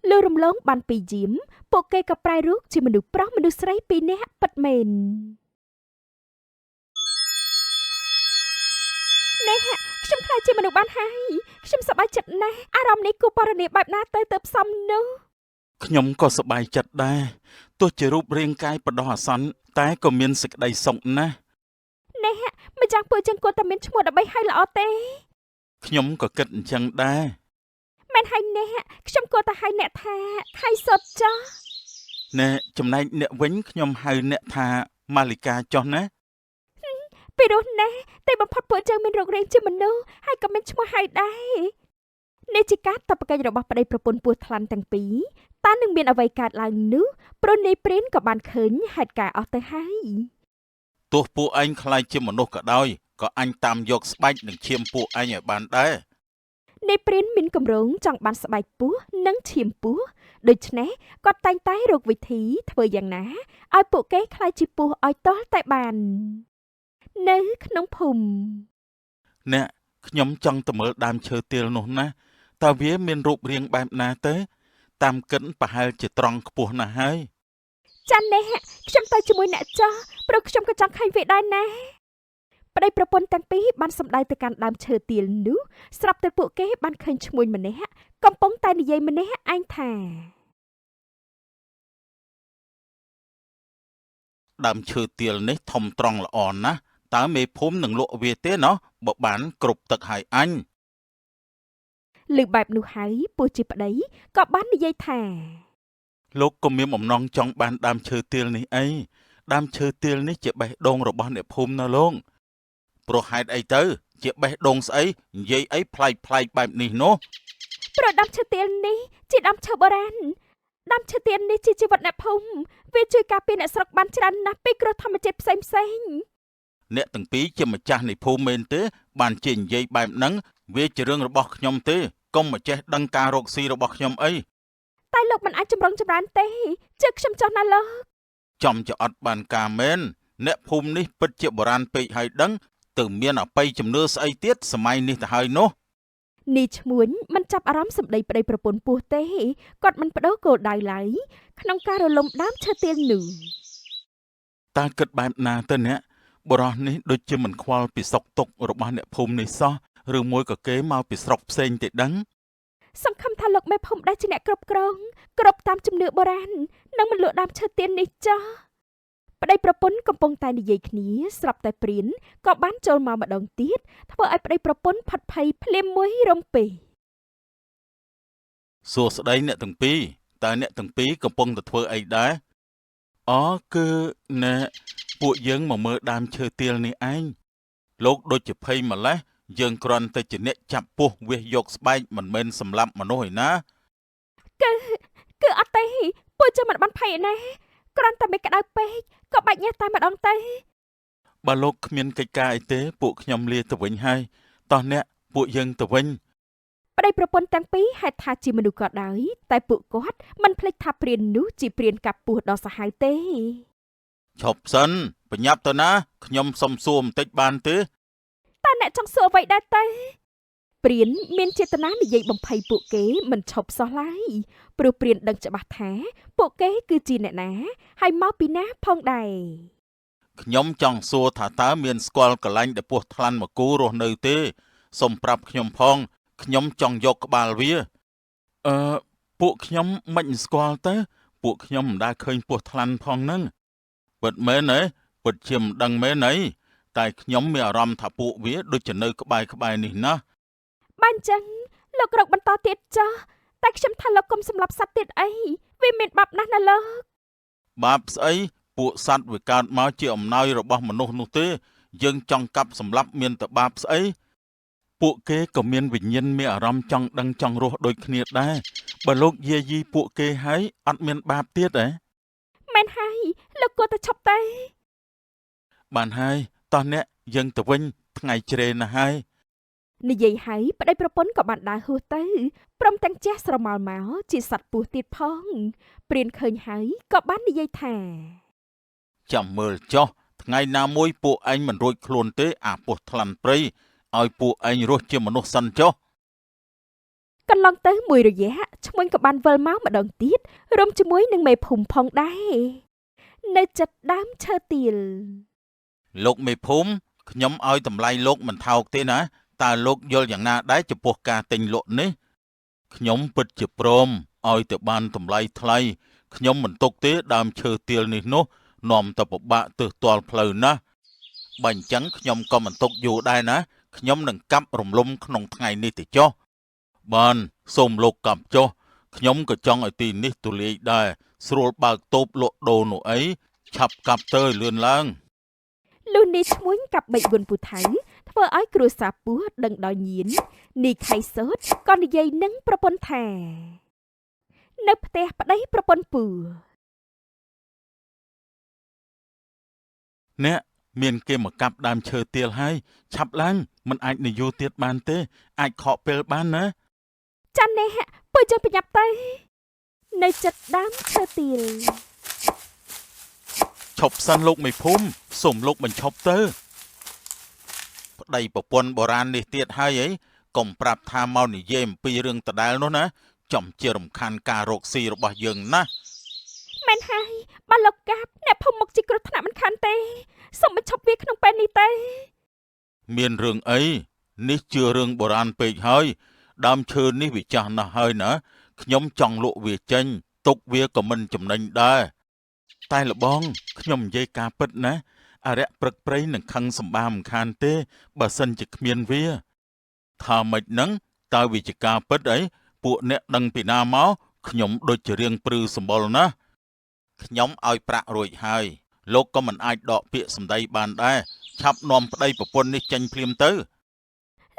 លឺរំលងបានពីរយាមពួកគេក៏ប្រែរូបជាមនុស្សប្រុសមនុស្សស្រីពីរនាក់ពិតមែននេះខ្ញុំខ្លាចជាមនុស្សបានហើយខ្ញុំសប្បាយចិត្តណាស់អារម្មណ៍នេះគូបរនីបែបណាទៅផ្សំនោះ ខ្ញុំក៏សប្បាយចិត្តដែរទោះជារូបរាងកាយបដោះអាសន្នតែក៏មានសេចក្តីសុខណាស់ នេះមិនចាំពួកយើងគួរតែមានឈ្មោះដើម្បីឲ្យល្អទេ ខ្ញុំក៏គិតអញ្ចឹងដែរ មែនហើយនេះខ្ញុំគួរតែឲ្យអ្នកថាថៃសុតចាស់ ណែចំណែកអ្នកវិញខ្ញុំហៅអ្នកថាម៉ាលីកាចុះណា ពីរោះណាស់តែបំផុតពួកយើងមានរោគរាងជាមនុស្សហើយក៏មានឈ្មោះហើយដែរនេះជាការតបកិច្ចរបស់ប្តីប្រពន្ធពស់ថ្លាន់ទាំងពីរតើនឹងមានអ្វីកើតឡើងនោះព្រោះនាយព្រានក៏បានឃើញហេតុការណ៍អស់ទៅហើយ ទោះពួកឯងខ្លាចជាមនុស្សក៏ដោយ ក៏អញតាមយកស្បែកនិងឈាមពួកអញឲ្យបានដែរ នៃព្រានមានកម្រងចង់បានស្បែកពស់និងឈាមពស់ដូច្នេះគាត់តែងតែរកវិធីធ្វើយ៉ាងណាឲ្យពួកគេខ្លាចជាពស់ឲ្យទាល់តែបាននៅក្នុងភូមិ អ្នកខ្ញុំចង់ទៅមើលដើមឈើទាលនោះណាតើវាមានរូបរាងបែបណាទៅតាមកិនប្រហែលជាត្រង់ខ្ពស់ណាស់ហើយ ចាន់នេះខ្ញុំទៅជាមួយអ្នកចោះព្រោះខ្ញុំក៏ចង់ឃើញវាដែរណាប្តីប្រពន្ធទាំងពីរបានសម្ដៅទៅកាន់ដើមឈើទាលនោះស្រាប់តែពួកគេបានឃើញឈ្មួញម្នាក់កំពុងតែនិយាយម្នាក់ឯងថា ដើមឈើទាលនេះធំត្រង់ល្អណាស់តើមេភូមិនឹងលក់វាទេណោះបើបានគ្រប់ទឹកហើយអញ លើបែបនោះហើយពស់ជាប្តីក៏បាននិយាយថា លោកក៏មានបំណងចង់បានដើមឈើទាលនេះអីដើមឈើទាលនេះជាបេះដូងរបស់អ្នកភូមិណាលោកព្រោះហេតុអីទៅជាបេះដូងស្អីនិយាយអីប្លែកបែបនេះនោះ ព្រោះដើមឈើទាលនេះជាដើមឈើបុរាណដើមឈើទាលនេះជាជីវិតអ្នកភូមិវាជួយការពារអ្នកស្រុកបានច្រើនណាស់ពីគ្រោះធម្មជាតិផ្សេង អ្នកទាំងពីរជាម្ចាស់នៃភូមិមែនទេបានជានិយាយបែបហ្នឹងវាជារឿងរបស់ខ្ញុំទេកុំមកចេះដឹងការរកស៊ីរបស់ខ្ញុំអី តែលោកមិនអាចចម្រុងចម្រើនទេជឿខ្ញុំចោះណាលោក ចំជាអត់បានការមែនអ្នកភូមិនេះពិតជាបុរាណពេកហើយដឹងទៅមានអបិយជំនឿស្អីទៀតសម័យនេះទៅហើយនោះ នេះឈ្មួញមិនចាប់អារម្មណ៍សម្ដីប្តីប្រពន្ធពោះទេគាត់មិនបដូរគោលដៅឡើយក្នុងការរលំដើមឈើទាលនោះ តើគិតបែបណាទៅអ្នកបរោះនេះដូចជាមិនខ្វល់ពីសុខទុក្ខរបស់អ្នកភូមិនេះសោះឬមួយក៏គេមកពីស្រុកផ្សេងទេដឹង សង្ឃឹមថាលោកមេភូមិដែលជាអ្នកគ្រប់គ្រងគ្រប់តាមជំនឿបុរាណនឹងមិនលក់ដើមឈើទាលនេះចាស់ប្តីប្រពន្ធកំពុងតែនិយាយគ្នាស្រាប់តែព្រានក៏បានចូលមកម្ដងទៀតធ្វើឲ្យប្តីប្រពន្ធផាត់ភ័យភ្លាមមួយរំពេច សួស្ដីអ្នកទាំងពីរតើអ្នកទាំងពីរកំពុងតែធ្វើអីដែរអូគឺណែពួកយើងមកមើលដើមឈើទាលនេះឯងលោកដូចជាភ័យម្លេះយើងគ្រាន់តែជាអ្នកចាប់ពស់វាសយកស្បែកមិនមែនសម្លាប់មនុស្សឯណា គឺអត់ទេពួកចាំមិនបានភ័យឯណាគ្រាន់តែមិនក្តៅពេកក៏បាច់ញ៉ាំតែម្ដងទៅ បើលោកគ្មានកិច្ចការអីទេពួកខ្ញុំលាទៅវិញហើយតោះអ្នកពួកយើងទៅវិញ ប្តីប្រពន្ធទាំងពីរហេតុថាជាមនុស្សក៏ដោយតែពួកគាត់មិនភ្លេចថាព្រាននោះជាព្រានកាប់ពស់ដ៏សាហាវទេ ឈប់សិនបញ្ញាប់ទៅណាខ្ញុំសុំសួរបន្តិចបានទេ តើអ្នកចង់សួរអ្វីដែរទេព្រានមានចេតនានិយាយបំភ័យពួកគេមិនឈប់សោះឡើយព្រោះព្រានដឹងច្បាស់ថាពួកគេគឺជាអ្នកណាហើយមកពីណាផងដែរ ខ្ញុំចង់សួរថាតើមានស្គាល់កលាញ់ដែលពស់ថ្លាន់មកគូរស់នៅទេសូមប្រាប់ខ្ញុំផងខ្ញុំចង់យកក្បាលវាពួកខ្ញុំមិនស្គាល់ទៅពួកខ្ញុំមិនដែលឃើញពស់ថ្លាន់ផងហ្នឹងពិតមែនទេពិតជាមិនដឹងមែនអីតែខ្ញុំមានអារម្មណ៍ថាពួកវាដូចជានៅក្បែរនេះណា បើអញ្ចឹងលោករកបន្តទៀតចាស់តែខ្ញុំថាលោកកុំសម្លាប់សត្វទៀតអីវាមានបាបណាស់ណាលោក បាបស្អីពួកសត្វវាកើតមកជាអំណោយរបស់មនុស្សនោះទេយើងចង់កាប់សម្លាប់មានតែបាបស្អីពួកគេក៏មានវិញ្ញាណមានអារម្មណ៍ចង់ដឹងចង់រស់ដូចគ្នាដែរបើលោកយាយីពួកគេហើយអត់មានបាបទៀតទេ មែនហើយលោកគួរតែឈប់ទេ បានហើយតោះអ្នកយើងទៅវិញថ្ងៃជ្រេណាស់ហើយ និយាយហើយប្តីប្រពន្ធក៏បានដើរហួសទៅព្រមទាំងជះស្រមោលមកជាសត្វពស់ទៀតផងព្រានឃើញហើយក៏បាននិយាយថា ចាំមើលចុះថ្ងៃណាមួយពួកឯងមិនរួចខ្លួនទេអាពស់ថ្លាន់ព្រៃឲ្យពួកឯងរស់ជាមនុស្សសិនចុះ កន្លងទៅមួយរយៈឈ្មួញក៏បានវិលមកម្ដងទៀតរួមជាមួយនឹងមេភូមិផងដែរនៅចិត្តដើមឈើទាល លោកមេភូមិខ្ញុំឲ្យតម្លៃលោកមិនថោកទេណាតើលោកយល់យ៉ាងណាដែរចំពោះការទិញលក់នេះខ្ញុំពិតជាព្រមឲ្យទៅបានតម្លៃថ្លៃខ្ញុំមិនទុកទេដើមឈើទាលនេះនោះនាំទៅពិបាកទើសទាល់ផ្លូវណាបើអញ្ចឹងខ្ញុំក៏មិនទុកយូរដែរណាខ្ញុំនឹងកាប់រំលំក្នុងថ្ងៃនេះទៅចុះបានសូមលោកកាប់ចុះខ្ញុំក៏ចង់ឲ្យទីនេះទូលាយដែរស្រួលបើកតូបលក់ដូរនោះអីឆាប់កាប់ទៅលឿនឡើង លុះនេះឈ្មួញកាប់បិចវុនពូថៅធ្វើឲ្យគ្រួសារពស់ដឹងដល់ញៀននេះខៃសោតក៏និយាយនឹងប្រពន្ធថានៅផ្ទះប្តីប្រពន្ធពូ អ្នក មានគេមកកាប់ដើមឈើទាលហើយឆាប់ឡើងមិនអាចនយោទៀតបានទេអាចខកពេលបានណា ចាន់ណែពើយើងប្រញាប់ទៅនៅចិត្តដើមឈើទាល ឈប់សិនលោកមេភូមិសូមលោកបញ្ឈប់ទៅប្តីប្រពន្ធបុរាណនេះទៀតហើយអីកុំប្រាប់ថាមកនិយាយអំពីរឿងដដែលនោះណាចំជារំខានការរកស៊ីរបស់យើងណាស់ មែនហើយបើលោកកាប់អ្នកភូមិមកជាគ្រោះថ្នាក់មិនខានទេសូមបញ្ឈប់វាក្នុងពេលនេះទេ មានរឿងអីនេះជារឿងបុរាណពេកហើយដើមឈើនេះវាចាស់ណាស់ហើយណាខ្ញុំចង់លក់វាចេញទុកវាក៏មិនចំណេញដែរតែលបងខ្ញុំនិយាយការពិតណាអរិយព្រឹកព្រៃនឹងខឹងសម្បាមិនខានទេបើសិនជាគ្មានវាថាម៉េចហ្នឹងតើវាជាការពិតអីពួកអ្នកដឹងពីណាមកខ្ញុំដូចជារៀងព្រឺសម្បុរណាខ្ញុំឲ្យប្រាក់រួចហើយលោកក៏មិនអាចដកពាក្យសម្ដីបានដែរឆាប់នាំប្តីប្រពន្ធនេះចេញភ្លាមទៅ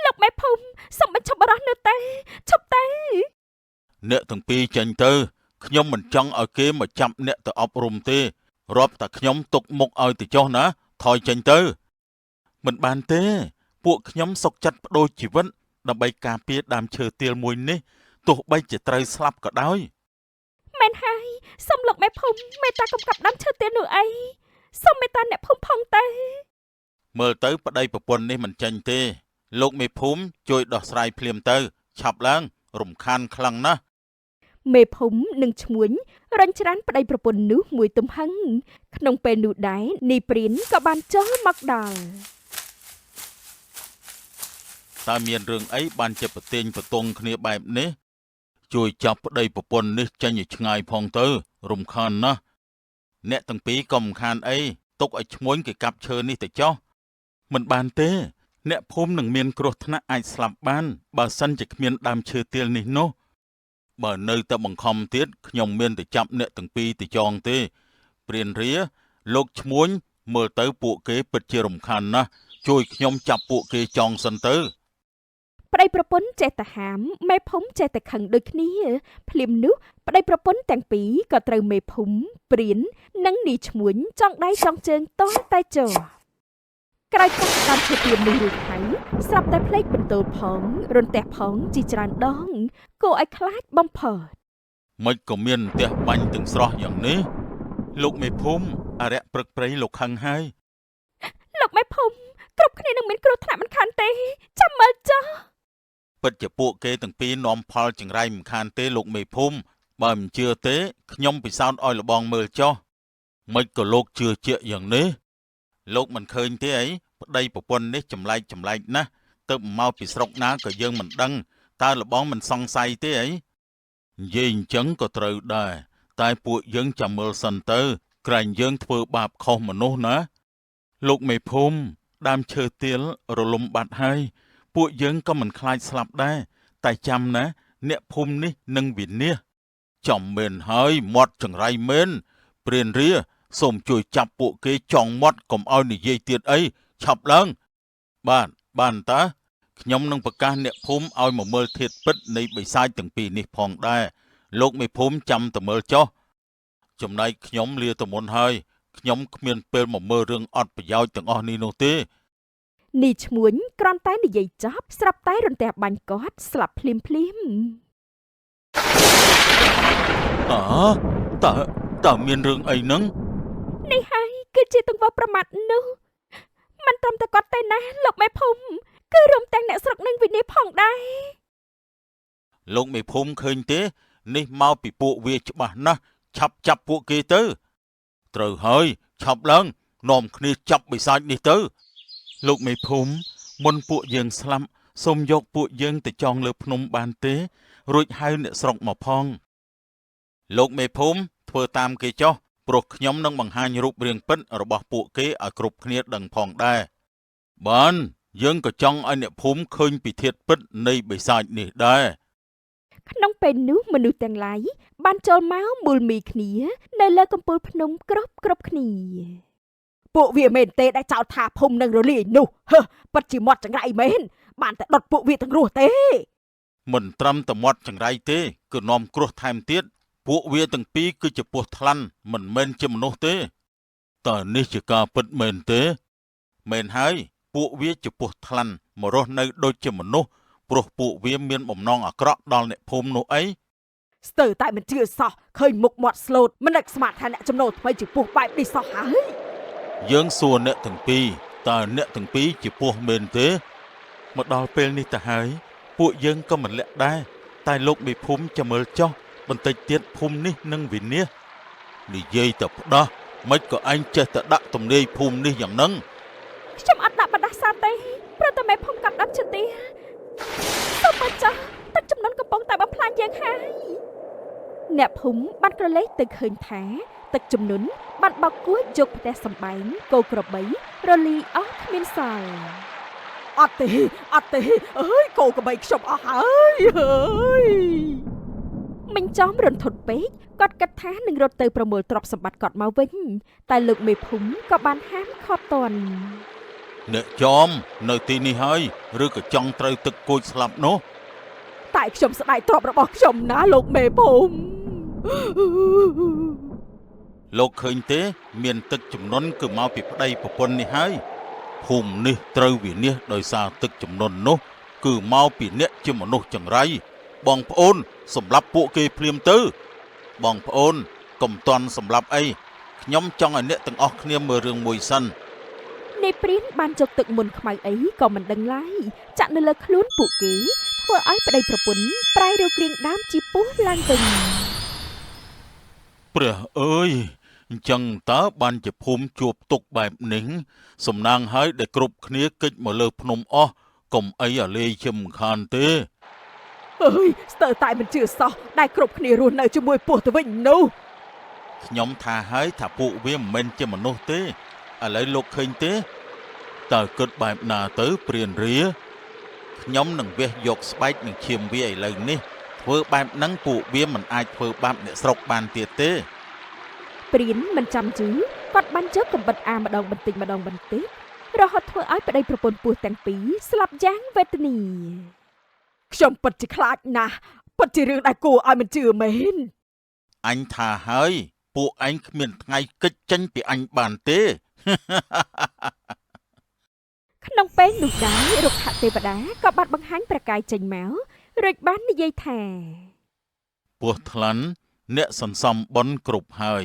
លោកមេភូមិសូមបញ្ឈប់បរោះនោះទេឈប់ទៅ អ្នកទាំងពីរចេញទៅខ្ញុំមិនចង់ឲ្យគេមកចាប់អ្នកទៅអប់រំទេរាប់តែខ្ញុំទុកមុខឲ្យទៅចុះណាថយចេញទៅមិនបានទេពួកខ្ញុំសុកចិត្តបដូរជីវិតដើម្បីការពារដើមឈើទាលមួយនេះទោះបីជាត្រូវស្លាប់ក៏ដោយ មែនហើយសូមលោកមេភូមិមេត្តាកំកាប់ដើមឈើទាលនោះអីសូមមេត្តាអ្នកភូមិផងទៅ មើលទៅប្តីប្រពន្ធនេះមិនចេញទេលោកមេភូមិជួយដោះស្រាយភ្លាមទៅឆាប់ឡើងរំខានខ្លាំងណាស់ មេភូមិនឹងឈ្មួញរញច្រានប្តីប្រពន្ធនោះមួយទំហឹងក្នុងពេលនោះដែរនីព្រានក៏បានចូលមកដល់ តើមានរឿងអីបានជាប្រទៀងប្រទង់គ្នាបែបនេះជួយចាប់ប្តីប្រពន្ធនេះចេញឲ្យឆ្ងាយផងទៅរំខានណាស់អ្នកទាំងពីរក៏មិនខានអីទុកឲ្យឈ្មួញគេកាប់ឈើនេះទៅចុះមិនបានទេអ្នកភូមិនឹងមានគ្រោះថ្នាក់អាចស្លាប់បានបើសិនជាគ្មានដើមឈើទាលនេះនោះបើនៅតែបង្ខំទៀតខ្ញុំមានតែចាប់អ្នកទាំងពីរទៅចងទេព្រានរាលោកឈ្មួញមើលទៅពួកគេពិតជារំខានណាស់ជួយខ្ញុំចាប់ពួកគេចងសិនទៅ ប្តីប្រពន្ធចេះតែហាមមេភូមិចេះតែខឹងដូចគ្នាភ្លាមនោះប្តីប្រពន្ធទាំងពីរក៏ត្រូវមេភូមិព្រាននិងនីឈ្មួញចង់ដៃចង់ជើងតតែចោក្រោយកាត់ដើមឈើទាលនោះរួចហើយស្រាប់តែភ្លេចបន្ទោលផងរន្ទះផងជាច្រើនដងគួរឲ្យខ្លាចបំផុត មិនក៏មានផ្ទះបាញ់ទាំងស្រស់យ៉ាងនេះលោកមេភូមិអរិយព្រឹកព្រៃលោកខឹងហើយ លោកមេភូមិគ្រប់គ្នានឹងមានគ្រោះថ្នាក់មិនខានទេចាំមើលចុះ ពិតជាពួកគេទាំងពីរនាំផលចង្រៃមិនខានទេលោកមេភូមិបើមិនជឿទេខ្ញុំពិសោធន៍ឲ្យលបងមើលចុះមិនក៏លោកជឿជាក់យ៉ាងនេះលោកមិនឃើញទេអីប្តីប្រពន្ធនេះចម្លែកណាស់ទៅមកពីស្រុកណាក៏យើងមិនដឹងតើលបងមិនសង្ស័យទេអីនិយាយអញ្ចឹងក៏ត្រូវដែរតែពួកយើងចាំមើលសិនទៅក្រែងយើងធ្វើបាបខុសមនុស្សណាលោកមេភូមិដើមឈើទាលរលំបាត់ហើយពួកយើងក៏មិនខ្លាចស្លាប់ដែរតែចាំណាអ្នកភូមិនេះនឹងវិនាសចំមែនហើយមាត់ចង្រៃមែនព្រានរាសូមជួយចាប់ពួកគេចងមាត់កុំឲ្យនិយាយទៀតអីឆាប់ឡើងបានតើខ្ញុំនឹងប្រកាសអ្នកភូមិឲ្យមកមើលធាតុពិតនៃបិសាចទាំងពីរនេះផងដែរលោកមេភូមិចាំតែមើលចុះចំណែកខ្ញុំលាទៅមុនហើយខ្ញុំគ្មានពេលមកមើលរឿងអត់ប្រយោជន៍ទាំងអស់នេះនោះទេ នីឈ្មួញគ្រាន់តែនិយាយចប់ស្រាប់តែរន្ទះបាញ់គាត់ស្លាប់ភ្លាមតើមានរឿងអីហ្នឹង នេះហើយគឺជាទង្វើប្រមាថនោះមិនត្រឹមតែគាត់ទេណាលោកមេភូមិគឺរួមទាំងអ្នកស្រុកនឹងវិនាសផងដែរ លោកមេភូមិឃើញទេនេះមកពីពួកវាច្បាស់ណាស់ឆាប់ចាប់ពួកគេទៅត្រូវហើយឆាប់ឡើងនាំគ្នាចាប់បិសាចនេះទៅលោកមេភូមិមុនពួកយើងស្លាប់សូមយកពួកយើងទៅចងលើភ្នំបានទេរួចហៅអ្នកស្រុកមកផងលោកមេភូមិធ្វើតាមគេចុះព្រោះខ្ញុំនឹងបង្ហាញរូបរាងពិតរបស់ពួកគេឲ្យគ្រប់គ្នាដឹងផងដែរបានយើងក៏ចង់ឲ្យអ្នកភូមិឃើញពីធាតុពិតនៃបិសាចនេះដែរ ក្នុងពេលនោះមនុស្សទាំងឡាយបានចូលមកមូលមីគ្នានៅលើកំពូលភ្នំគ្រប់គ្នាពួកវាមែនទេដែលចោទថាភូមិនឹងរលាយនោះពិតជាមាត់ចង្រៃមែនបានតែដុតពួកវាទាំងរស់ទេ មិនត្រឹមតែមាត់ចង្រៃទេគឺនាំគ្រោះថែមទៀតពួកវាទាំងពីរគឺជាពស់ថ្លាន់មិនមែនជាមនុស្សទេតើនេះជាការពិតមែនទេ មែនហើយពួកវាចំពោះថ្លាន់មករស់នៅដូចជាមនុស្សព្រោះពួកវាមានបំណងអាក្រក់ដល់អ្នកភូមិនោះអី ស្ទើរតែមិនជឿសោះឃើញមុខមាត់ស្លូតមិននឹកស្មានថាអ្នកចំណូលថ្មីជាពោះបែបនេះសោះហើយ យើងសួរអ្នកទាំងពីរតើអ្នកទាំងពីរជាពស់មែនទេមកដល់ពេលនេះទៅហើយពួកយើងក៏មិនលាក់ដែរតែលោកមេភូមិចាំមើលចុះបន្តិចទៀតភូមិនេះនឹងវិនាសនិយាយទៅផ្ដោះមិនក៏អញចេះតែដាក់ទំនាយភូមិនេះយ៉ាងហ្នឹង ខ្ញុំអត់ដាក់បណ្ដាសាទេព្រោះតែមេភូមិកាប់ដាប់ជាទីសូមម្ចាស់ទឹកចំនួនកំពុងតែបំផ្លាញយើងហើយអ្នកភូមិបានក្រឡេកទៅឃើញថាទឹកចំនួនបានបោកគួចយកផ្ទះសម្បែងគោក្របីរលីអស់គ្មានសល់ អត់ទេអើយគោក្បីខ្ញុំអស់ហើយអើយ មិញចំរន្ធត់ពេកគាត់គិតថានឹងរត់ទៅប្រមូលទ្រព្យសម្បត្តិគាត់មកវិញតែលោកមេភូមិក៏បានហាមឃាត់តន់ អ្នកចំនៅទីនេះហើយឬក៏ចង់ត្រូវទឹកគួចស្លាប់នោះ តែខ្ញុំស្ដាយទ្រព្យរបស់ខ្ញុំណាលោកមេភូមិ លោកឃើញទេមានទឹកចំនួនគឺមកពីប្តីប្រពន្ធនេះហើយភូមិនេះត្រូវវិនាសដោយសារទឹកចំនួននោះគឺមកពីអ្នកជាមនុស្សចង្រៃបងប្អូនសម្រាប់ពួកគេភ្លាមទៅបងប្អូនកុំតន់សម្រាប់អីខ្ញុំចង់ឲ្យអ្នកទាំងអស់គ្នាមើលរឿងមួយសិន នេះព្រានបានយកទឹកមុនខ្មៅអីក៏មិនដឹងឡើយចាក់នៅលើខ្លួនពួកគេធ្វើឲ្យប្តីប្រពន្ធប្រែរូបរាងដើមជាពស់ឡើងវិញ ព្រះអើយអញ្ចឹងតើបានជាភូមិជួបទុកបែបនេះសំណាងហើយដែលគ្រប់គ្នាកិច្ចមកលើភ្នំអស់កុំអីអាលេជាមិនខានទេ អើយស្ទើរតែមិនជឿសោះដែលគ្រប់គ្នារស់នៅជាមួយពស់ទៅវិញនោះ ខ្ញុំថាហើយថាពួកវាមិនមែនជាមនុស្សទេឥឡូវលោកឃើញទេតើគិតបែបណាទៅព្រានរាខ្ញុំនឹងវះយកស្បែកនឹងឈាមវាឥឡូវនេះធ្វើបែបហ្នឹងពួកវាមិនអាចធ្វើបាបអ្នកស្រុកបានទៀតទេ ព្រានមិនចាំជឿគាត់បានយកកំបិតអាម្ដងបន្តិចរហូតធ្វើឲ្យប្តីប្រពន្ធពស់ទាំងពីរស្លាប់យ៉ាងវេទនា ខ្ញុំពិតជាខ្លាចណាស់ពិតជារឿងដែលគួរឲ្យមិនជឿមែន អញថាហើយពួកឯងគ្មានថ្ងៃកិច្ចចេញពីអញបានទេ ក្នុងពេលនោះដែររុក្ខទេវតាក៏បានបង្ហាញប្រកាយចេញមករួចបាននិយាយថា ពស់ថ្លាន់អ្នកសន្សំបុណ្យគ្រប់ហើយ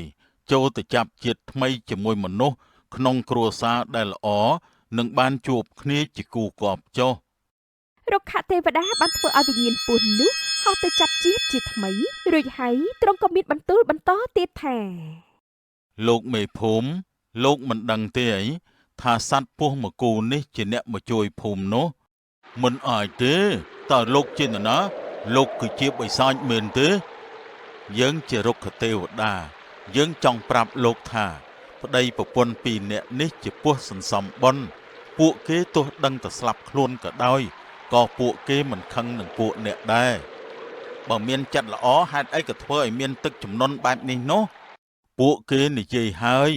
ចូលទៅចាប់ជាតិថ្មីជាមួយមនុស្សក្នុងគ្រួសារដែលល្អនឹងបានជួបគ្នាជាគូគប់ចុះ រុក្ខទេវតាបានធ្វើឲ្យវិញ្ញាណពស់នោះហោះទៅចាប់ជាតិជាថ្មីរួចហើយទ្រង់ក៏មានបន្ទូលបន្តទៀតថា លោកមេភូមិលោកមិនដឹងទេអីថាសត្វពស់មួយគូនេះជាអ្នកមកជួយភូមិនោះមិនអាចទេតើលោកជានរណាលោកគឺជាបិសាចមែនទេយើងជារុក្ខទេវតាយើងចង់ប្រាប់លោកថាប្តីប្រពន្ធពីរនាក់នេះជាពស់សន្សំបុណ្យពួកគេទោះដឹងតែស្លាប់ខ្លួនក៏ដោយក៏ពួកគេមិនខឹងនឹងពួកអ្នកដែរបើមានចិត្តល្អហេតុអីក៏ធ្វើឲ្យមានទឹកចំនួនបែបនេះនោះពួកគេនិយាយហើយ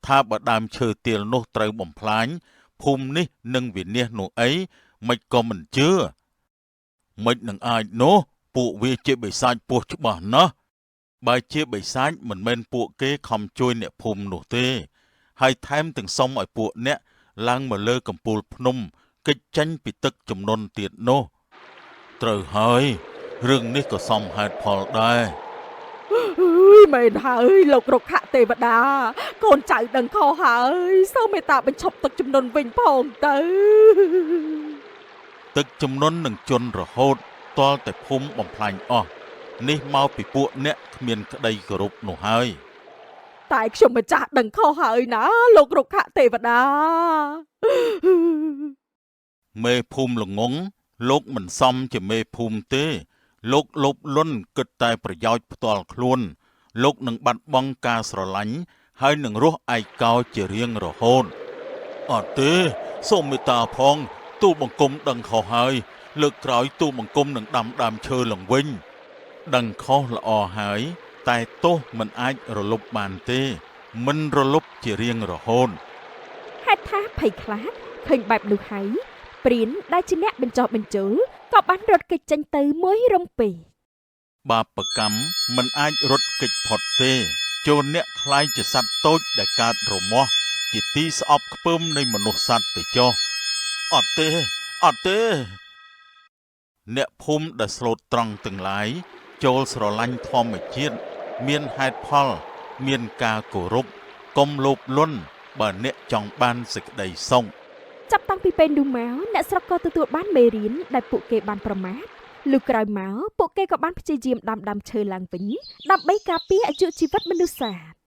ថាបើដើមឈើទាលនោះត្រូវបំផ្លាញភូមិនេះនឹងវិនាសនោះអីមិនក៏មិនជឿមិននឹងអាចនោះពួកវាជាបិសាចពស់ច្បាស់ណាស់បើជាបិសាចមិនមែនពួកគេខំជួយអ្នកភូមិនោះទេហើយថែមទាំងសុំឲ្យពួកអ្នកឡើងមកលើកំពូលភ្នំកិច្ចចេញពីទឹកចំនួនទៀតនោះត្រូវហើយរឿងនេះក៏សមហេតុផលដែរ អើយមែនហើយលោករុក្ខទេវតាកូនចៅដឹងខុសហើយសូមមេត្តាបញ្ឈប់ទឹកចំនួនវិញផងទៅ ទឹកចំនួននឹងជន់រហូតទាល់តែភូមិបំផ្លាញអស់នេះមកពីពួកអ្នកគ្មានក្តីគោរពនោះហើយ តែខ្ញុំម្ចាស់ដឹងខុសហើយណាលោករុក្ខទេវតា មេភូមិល្ងងលោកមិនសមជាមេភូមិទេលោកលោភលន់គិតតែប្រយោជន៍ផ្ទាល់ខ្លួនលោកនឹងបាត់បង់ការស្រឡាញ់ហើយនឹងរស់ឯកោជារៀងរហូតអត់ទេសូមមេត្តាផងទូលបង្គំដឹងខុសហើយលើកក្រោយទូលបង្គំនឹងដាំដើមឈើឡើងវិញដឹងខុសល្អហើយតែទោសមិនអាចរលុបបានទេមិនរលុបជារៀងរហូត ហេតុថាភ័យខ្លាចឃើញបែបនោះហើយព្រានដែលជាអ្នកបញ្ចុះបញ្ចូលក៏បានរត់គេចចេញទៅមួយរំពេ បាបកម្មមិនអាចរត់គេចផុតទេចូលអ្នកខ្លាយជាសត្វតូចដែលកើតរមាស់ ជាទីស្អប់ខ្ពើមនៃមនុស្សសត្វទៅចុះអត់ទេអ្នកភូមិដែលស្លូតត្រង់ទាំងឡាយចូលស្រឡាញ់ធម្មជាតិមានហេតុផលមានការគោរពកុំលោភលន់បើអ្នកចង់បានសេចក្តីសុខ ចាប់តាំងពីពេលនោះមកអ្នកស្រុកក៏ទទួលបានមេរៀនដែលពួកគេបានប្រមាថលុះក្រោយមកពួកគេក៏បានព្យាយាមដាំដើមឈើឡើងវិញដើម្បីការពារអាយុជីវិតមនុស្សសាស្ត្រ